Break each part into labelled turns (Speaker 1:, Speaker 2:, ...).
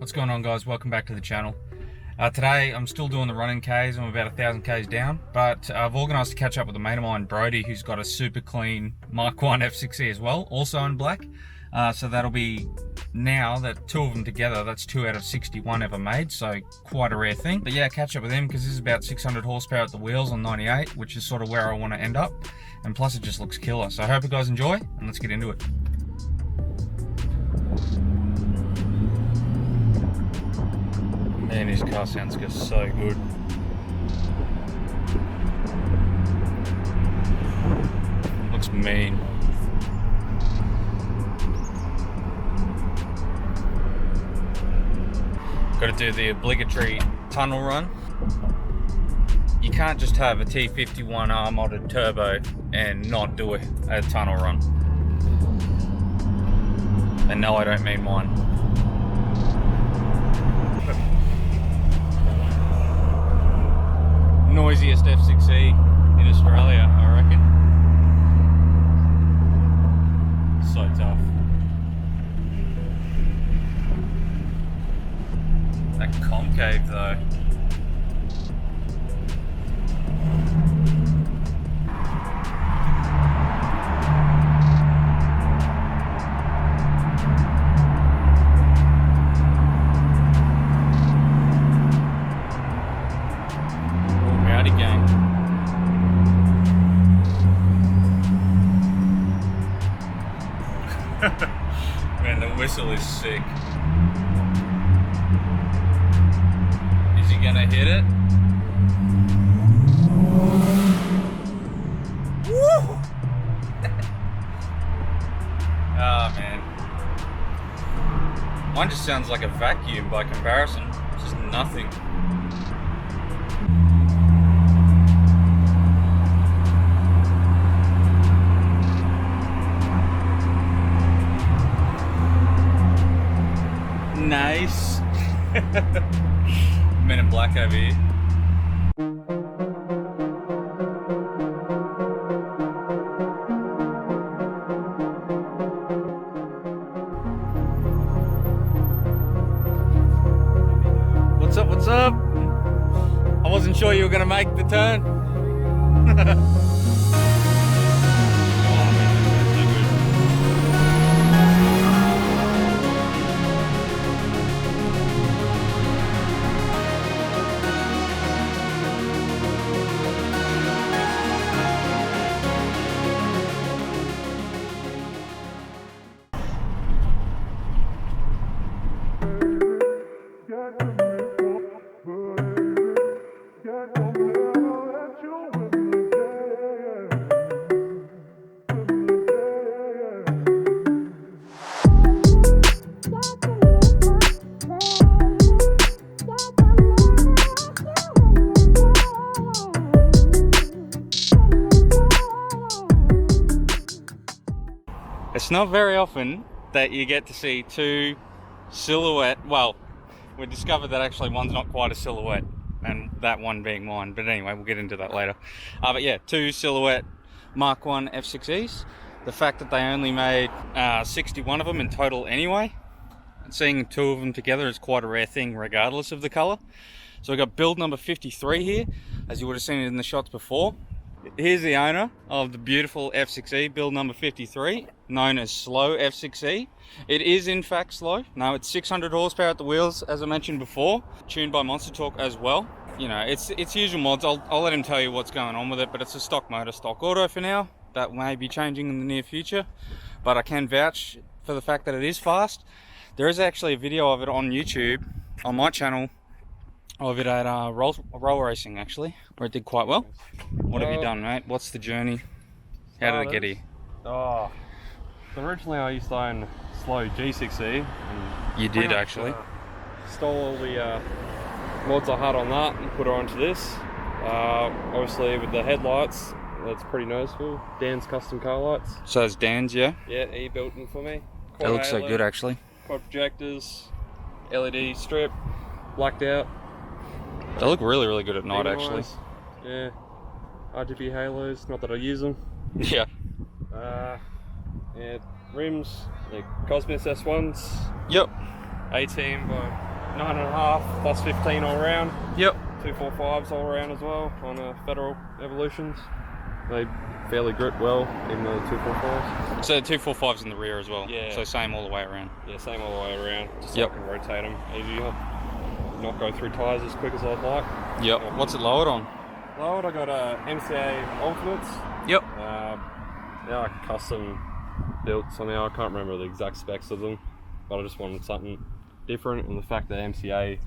Speaker 1: What's going on, guys? Welcome back to the channel. Today I'm still doing the running Ks. I'm about 1,000 Ks down, but I've organised to catch up with a mate of mine, Brody, who's got a super clean Mark 1 F6E as well, also in black. So that'll be, now that two of them together, that's 2 out of 61 ever made, so quite a rare thing. But yeah, catch up with him because this is about 600 horsepower at the wheels on 98, which is sort of where I want to end up. And plus it just looks killer. So I hope you guys enjoy, and let's get into it. Man, his car sounds just so good. Looks mean. Got to do the obligatory tunnel run. You can't just have a T51 R modded turbo and not do a tunnel run. And no, I don't mean mine. Noisiest F6E in Australia, I reckon. So tough. That concave though. Gang. Man, the whistle is sick. Is he gonna hit it? Woo! Ah, man. Mine just sounds like a vacuum by comparison. It's just nothing. Nice. Men in black over here. What's up, what's up? I wasn't sure you were gonna make the turn. It's not very often that you get to see two silhouette, well, we discovered that actually one's not quite a silhouette, and that one being mine, but anyway, we'll get into that later. But yeah, two silhouette Mark 1 F6Es. The fact that they only made 61 of them in total anyway, seeing two of them together is quite a rare thing regardless of the colour. So we've got build number 53 here, as you would have seen it in the shots before. Here's the owner of the beautiful F6E, build number 53, known as SLO F6E. It is in fact slow. No, it's 600 horsepower at the wheels, as I mentioned before, tuned by Monster Talk as well. You know, it's usual mods. I'll let him tell you what's going on with it, but it's a stock motor, stock auto for now. That may be changing in the near future, but I can vouch for the fact that it is fast. There is actually a video of it on YouTube, on my channel, of it at roll racing actually, where it did quite well. What have you done, mate? What's the journey? How did it get here?
Speaker 2: Oh, so originally I used to own SLO G6E.
Speaker 1: You did actually.
Speaker 2: Stole all the mods I had on that and put her onto this. Obviously with the headlights, that's pretty noticeable. Dan's custom car lights.
Speaker 1: So it's Dan's, yeah?
Speaker 2: Yeah, he built them for me.
Speaker 1: It looks so good actually.
Speaker 2: Quad projectors, LED strip, blacked out.
Speaker 1: They look really, really good at night, actually.
Speaker 2: Yeah. RGB halos, not that I use them.
Speaker 1: Yeah.
Speaker 2: Yeah, rims, the Cosmos S1s.
Speaker 1: Yep.
Speaker 2: 18 by 9.5 plus 15 all round.
Speaker 1: Yep.
Speaker 2: 245s all around as well on Federal Evolutions. They fairly grip well, even though the 245s.
Speaker 1: So the 245's in the rear as well.
Speaker 2: Yeah.
Speaker 1: So same all the way around.
Speaker 2: Yeah, same all the way around. Just
Speaker 1: Yep.
Speaker 2: so I can rotate them easier. Not go through tyres as quick as I'd like.
Speaker 1: Yep. What's it lowered on?
Speaker 2: Lowered, I got MCA Ultimates.
Speaker 1: Yep.
Speaker 2: Yeah, custom built somehow. I can't remember the exact specs of them, but I just wanted something different, and the fact that MCA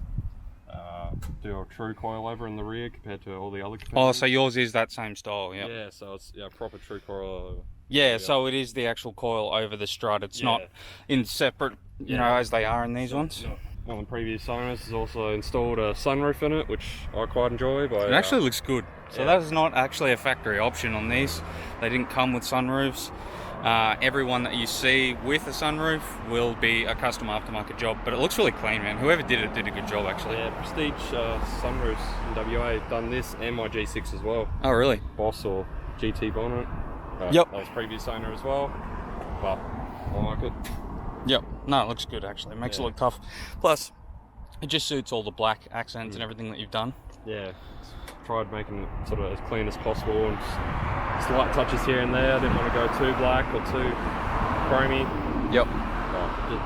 Speaker 2: do a true coilover in the rear compared to all the other competitors.
Speaker 1: Oh, so yours is that same style, yeah.
Speaker 2: Yeah, so it's proper true coilover.
Speaker 1: Yeah, so it is the actual coil over the strut. It's not in separate, you know, as they are in these ones.
Speaker 2: One of the previous owners has also installed a sunroof in it, which I quite enjoy. But,
Speaker 1: It actually looks good. So that is not actually a factory option on these. They didn't come with sunroofs. Everyone that you see with a sunroof will be a custom aftermarket job, but it looks really clean, man. Whoever did it did a good job, actually.
Speaker 2: Yeah, Prestige sunroofs in WA done this and my G6 as well.
Speaker 1: Oh, really?
Speaker 2: Boss or GT bonnet.
Speaker 1: Yep.
Speaker 2: That was previous owner as well, but I like it.
Speaker 1: Yep. No, it looks good, actually. It makes it look tough. Plus, it just suits all the black accents and everything that you've done.
Speaker 2: Yeah. Tried making it sort of as clean as possible, and slight touches here and there. I didn't want to go too black or too chromey.
Speaker 1: Yep.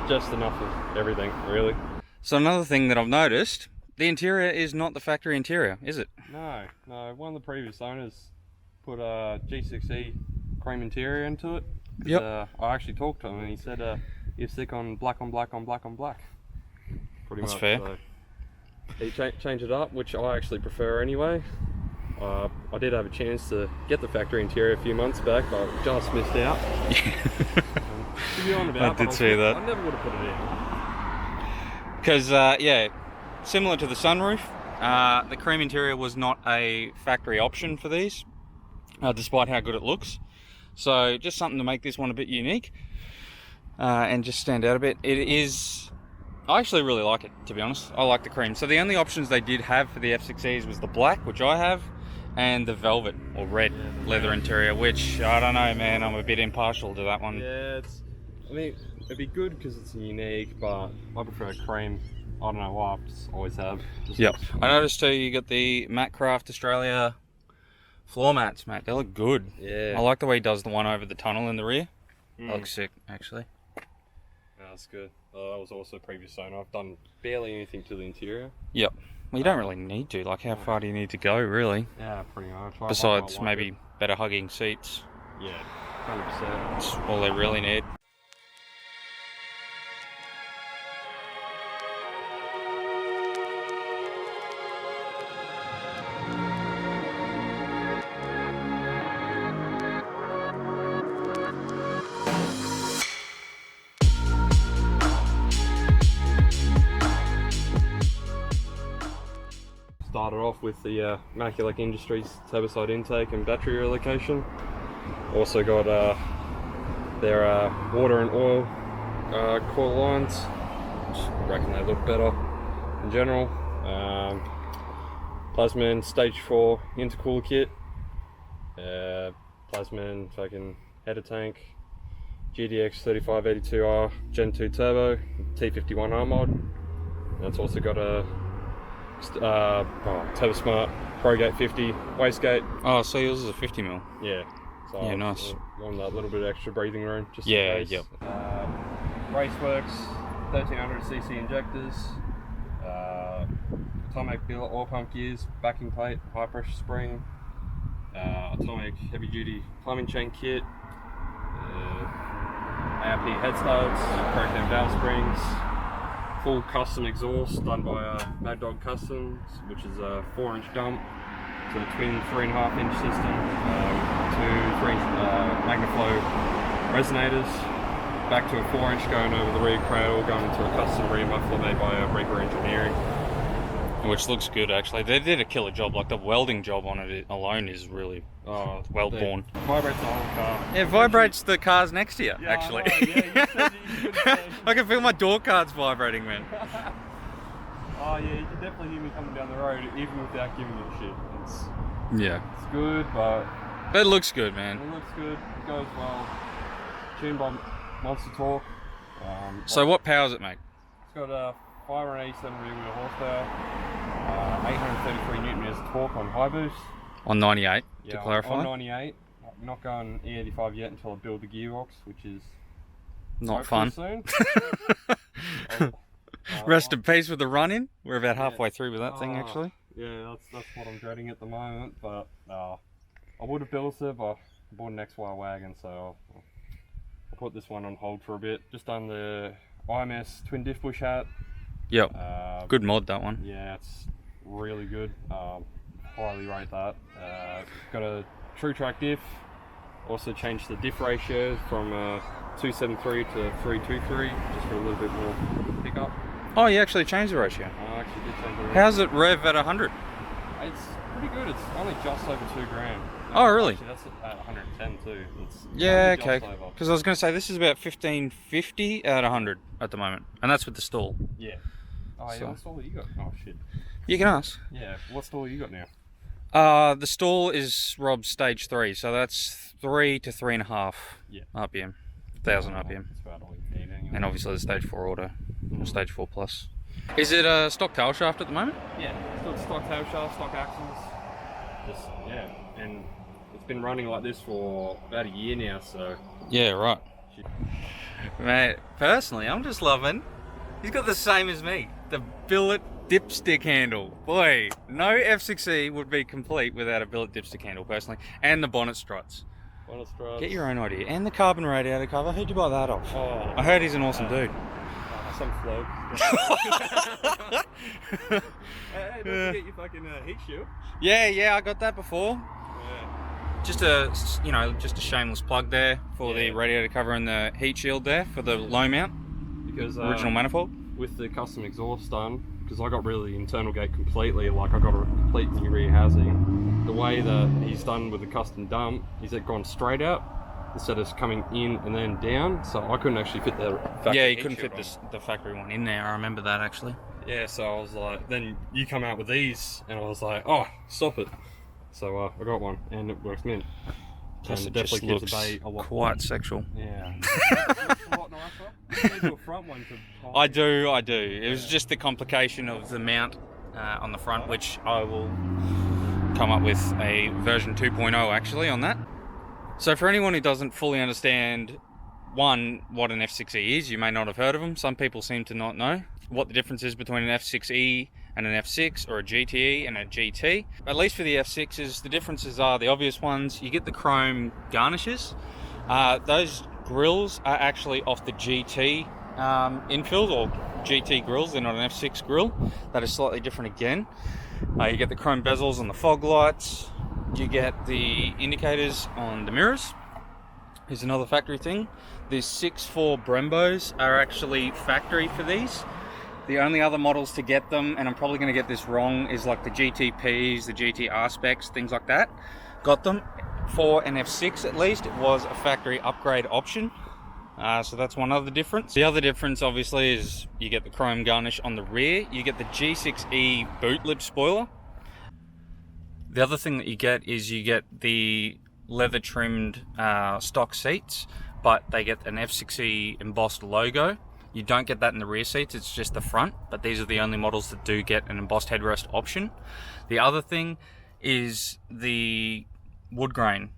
Speaker 2: Just enough of everything, really.
Speaker 1: So another thing that I've noticed, the interior is not the factory interior, is it?
Speaker 2: No. One of the previous owners put a G6E cream interior into it.
Speaker 1: Yep.
Speaker 2: I actually talked to him, and he said you're sick on black on black on black on black. Pretty
Speaker 1: That's
Speaker 2: much.
Speaker 1: fair.
Speaker 2: So he changed it up, which I actually prefer anyway. I did have a chance to get the factory interior a few months back, but I just missed out. To be honest about,
Speaker 1: I did see that.
Speaker 2: I never would have put it in.
Speaker 1: Because, yeah, similar to the sunroof, the cream interior was not a factory option for these, despite how good it looks. So just something to make this one a bit unique and just stand out a bit. It is... I actually really like it, to be honest. I like the cream. So the only options they did have for the F6Es was the black, which I have, and the velvet or red leather interior, which I don't know, man. I'm a bit impartial to that one.
Speaker 2: Yeah, I mean, it'd be good because it's unique, but I prefer cream. I don't know why. I just always have.
Speaker 1: Yep. I noticed too, you got the Matcraft Australia floor mats, mate. They look good.
Speaker 2: Yeah.
Speaker 1: I like the way he does the one over the tunnel in the rear. That looks sick, actually.
Speaker 2: Yeah, that's good. That was also previous owner. I've done barely anything to the interior.
Speaker 1: Yep. Well, you don't really need to. Like, how far do you need to go, really?
Speaker 2: Yeah, pretty much.
Speaker 1: Besides, maybe better hugging seats.
Speaker 2: Yeah, 100%.
Speaker 1: That's all they really need.
Speaker 2: Started off with the Maculec Industries turboside intake and battery relocation. Also got their water and oil coil lines, which I reckon they look better in general. Plasman Stage 4 intercooler kit, Plasman fucking header tank, GDX 3582R Gen 2 turbo, T51R mod. That's also got a TurboSmart ProGate 50 wastegate.
Speaker 1: Oh, so yours is a 50mm.
Speaker 2: Yeah. So
Speaker 1: Yeah, nice.
Speaker 2: Want that little bit of extra breathing room, just
Speaker 1: Yeah,
Speaker 2: in case.
Speaker 1: yep.
Speaker 2: Raceworks 1300cc injectors, Atomic billet oil pump gears, backing plate, high pressure spring, Atomic heavy duty plumbing chain kit, ARP head studs, crackdown valve springs, full custom exhaust done by Mad Dog Customs, which is a 4-inch dump to a twin 3.5-inch system, two 3-inch Magnaflow resonators, back to a 4-inch going over the rear cradle, going into a custom rear muffler made by Reaper Engineering.
Speaker 1: Which looks good, actually. They did a killer job. Like, the welding job on it alone is really well born.
Speaker 2: Vibrates the whole car.
Speaker 1: Yeah, it vibrates the cars next to you,
Speaker 2: Yeah,
Speaker 1: actually.
Speaker 2: I know. Yeah, you said you couldn't say.
Speaker 1: I can feel my door cards vibrating, man.
Speaker 2: Oh yeah, you can definitely hear me coming down the road even without giving it a shit.
Speaker 1: Yeah.
Speaker 2: It's good, but
Speaker 1: But it looks good, man.
Speaker 2: it looks good, it goes well. Tuned by Monster Torque.
Speaker 1: So what powers it make?
Speaker 2: It's got 587 rear wheel horsepower, 833 newton meters of torque on high boost.
Speaker 1: On 98,
Speaker 2: Yeah,
Speaker 1: to clarify.
Speaker 2: on 98. I'm not going E85 yet until I build the gearbox, which is
Speaker 1: Not fun.
Speaker 2: soon.
Speaker 1: Rest in peace with the run-in. We're about halfway through with that thing, actually.
Speaker 2: Yeah, that's what I'm dreading at the moment. But I would have built it, but I bought an XY wagon, so I'll put this one on hold for a bit. Just done the IMS twin diff bush hat.
Speaker 1: Yep. Good mod, that one.
Speaker 2: Yeah, it's really good. Highly rate that. Got a true track diff. Also changed the diff ratio from 273 to 323, just for a little bit more pickup.
Speaker 1: Oh, you actually changed the ratio.
Speaker 2: I actually did change the ratio.
Speaker 1: How's it rev at 100?
Speaker 2: It's pretty good. It's only just over 2 grand.
Speaker 1: Oh, really?
Speaker 2: Actually, that's at 110 too. It's
Speaker 1: Yeah,
Speaker 2: only
Speaker 1: okay.
Speaker 2: just over.
Speaker 1: Because I was going to say, this is about 1550 at 100 at the moment. And that's with the stall.
Speaker 2: Yeah. Oh, yeah,
Speaker 1: So-
Speaker 2: what stall you got? Oh, shit.
Speaker 1: You can ask.
Speaker 2: Yeah, what stall you got now?
Speaker 1: The stall is Rob's stage 3, so that's 3 to 3.5
Speaker 2: Yeah.
Speaker 1: RPM. 1000 RPM.
Speaker 2: That's about all you need anyway.
Speaker 1: And obviously the stage 4 auto, or stage 4 plus. Is it a stock tail shaft at the moment?
Speaker 2: Yeah, still stock tail shaft, stock axles. Just, yeah, and it's been running like this for about a year now, so.
Speaker 1: Yeah, right. Mate, personally, I'm just loving, he's got the same as me, the billet dipstick handle. Boy, no F6E would be complete without a billet dipstick handle, personally. And the bonnet struts.
Speaker 2: Bonnet struts.
Speaker 1: Get your own idea. And the carbon radiator cover. Who'd you buy that off?
Speaker 2: Oh,
Speaker 1: I heard he's an awesome dude.
Speaker 2: some float. Hey, don't forget your fucking heat shield.
Speaker 1: Yeah, I got that before.
Speaker 2: Yeah.
Speaker 1: Just a shameless plug there for the radiator cover and the heat shield there for the low mount.
Speaker 2: Because
Speaker 1: Original manifold.
Speaker 2: with the custom exhaust done, because I got rid of the internal gate completely, like I got a complete new rear housing. The way that he's done with the custom dump is it gone straight out instead of coming in and then down, so I couldn't actually fit the factory
Speaker 1: Yeah, you
Speaker 2: heat
Speaker 1: couldn't
Speaker 2: shield
Speaker 1: fit the factory one in there. I remember that actually.
Speaker 2: on. Yeah, so I was like, then you come out with these, and I was like, oh, stop it. So I got one, and it works mint.
Speaker 1: Plus
Speaker 2: And
Speaker 1: it just
Speaker 2: keeps
Speaker 1: looks
Speaker 2: the bay a lot
Speaker 1: quite sexual.
Speaker 2: Yeah. It's a lot nicer. You do a front one to
Speaker 1: I do. It was just the complication of the mount on the front, which I will come up with a version 2.0 actually on that. So for anyone who doesn't fully understand, one, what an F6E is, you may not have heard of them. Some people seem to not know what the difference is between an F6E and an F6, or a GTE and a GT. At least for the F6s, the differences are the obvious ones. You get the chrome garnishes. Those grills are actually off the GT infield, or GT grills. They're not an F6 grill. That is slightly different again. You get the chrome bezels on the fog lights. You get the indicators on the mirrors. Here's another factory thing. The 6.4 Brembos are actually factory for these. The only other models to get them, and I'm probably going to get this wrong, is like the GTPs, the GTR specs, things like that. Got them for an F6 at least. It was a factory upgrade option. So that's one other difference. The other difference obviously is you get the chrome garnish on the rear. You get the G6E boot lip spoiler. The other thing that you get is you get the leather trimmed stock seats, but they get an F6E embossed logo. You don't get that in the rear seats, it's just the front, but these are the only models that do get an embossed headrest option. The other thing is the wood grain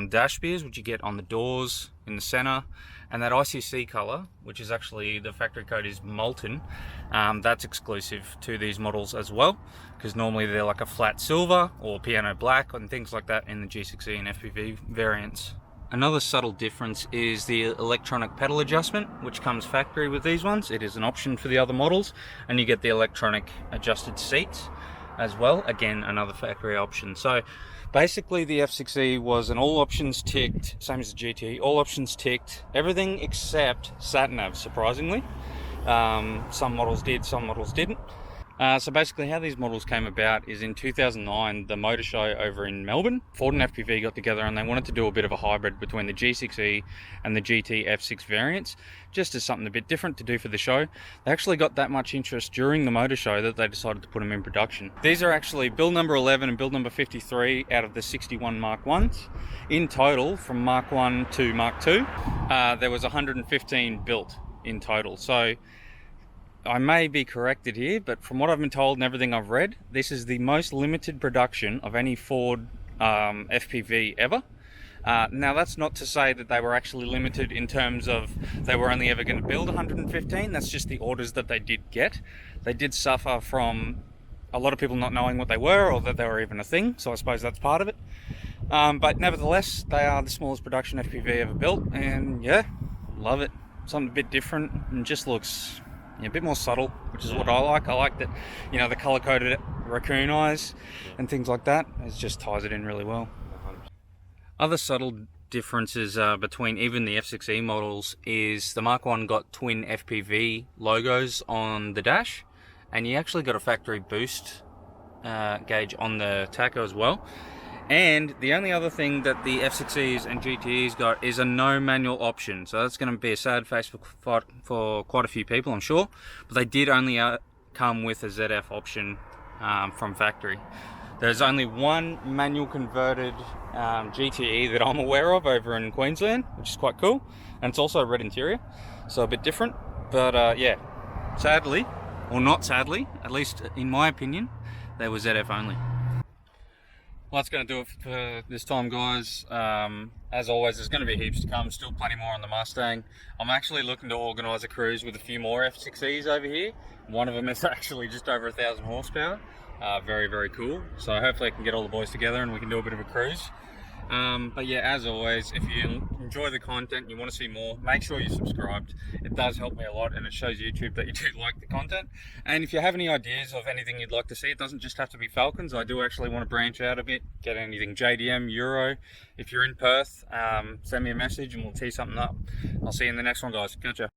Speaker 1: dash spears, which you get on the doors in the center, and that ICC color, which is actually, the factory code is molten. That's exclusive to these models as well, because normally they're like a flat silver or piano black and things like that in the G6E and FPV variants. Another subtle difference is the electronic pedal adjustment, which comes factory with these ones. It is an option for the other models, and you get the electronic adjusted seats as well. Again, another factory option. So basically the F6E was an all options ticked, same as the GT, all options ticked, everything except sat-nav, surprisingly. Some models did, some models didn't. So basically how these models came about is in 2009, the motor show over in Melbourne, Ford and FPV got together and they wanted to do a bit of a hybrid between the G6E and the GT F6 variants, just as something a bit different to do for the show. They actually got that much interest during the motor show that they decided to put them in production. These are actually build number 11 and build number 53 out of the 61 Mark 1s. In total, from Mark 1 to Mark 2, there was 115 built in total. So I may be corrected here, but from what I've been told and everything I've read, this is the most limited production of any Ford FPV ever. Now that's not to say that they were actually limited in terms of they were only ever going to build 115. That's just the orders that they did get. They did suffer from a lot of people not knowing what they were or that they were even a thing, so I suppose that's part of it. But nevertheless, they are the smallest production FPV ever built, and yeah, love it. Something a bit different and just looks a bit more subtle, which is what I like. I like that, the color-coded raccoon eyes and things like that. It just ties it in really well. Other subtle differences between even the F6E models is the Mark 1 got twin FPV logos on the dash, and you actually got a factory boost gauge on the tacho as well. And the only other thing that the F6Es and GTEs got is a no manual option. So that's going to be a sad face for quite a few people, I'm sure. But they did only come with a ZF option from factory. There's only one manual converted GTE that I'm aware of over in Queensland, which is quite cool. And it's also a red interior, so a bit different. But yeah, sadly, or not sadly, at least in my opinion, they were ZF only. Well, that's going to do it for this time, guys. As always, there's going to be heaps to come. Still plenty more on the Mustang. I'm actually looking to organise a cruise with a few more F6Es over here. One of them is actually just over 1,000 horsepower. Very, very cool. So hopefully I can get all the boys together and we can do a bit of a cruise. But yeah, as always, if you enjoy the content and you want to see more, make sure you're subscribed. It does help me a lot and it shows YouTube that you do like the content. And if you have any ideas of anything you'd like to see, it doesn't just have to be Falcons. I do actually want to branch out a bit, get anything JDM, Euro. If you're in Perth, send me a message and we'll tee something up. I'll see you in the next one, guys. Catch ya.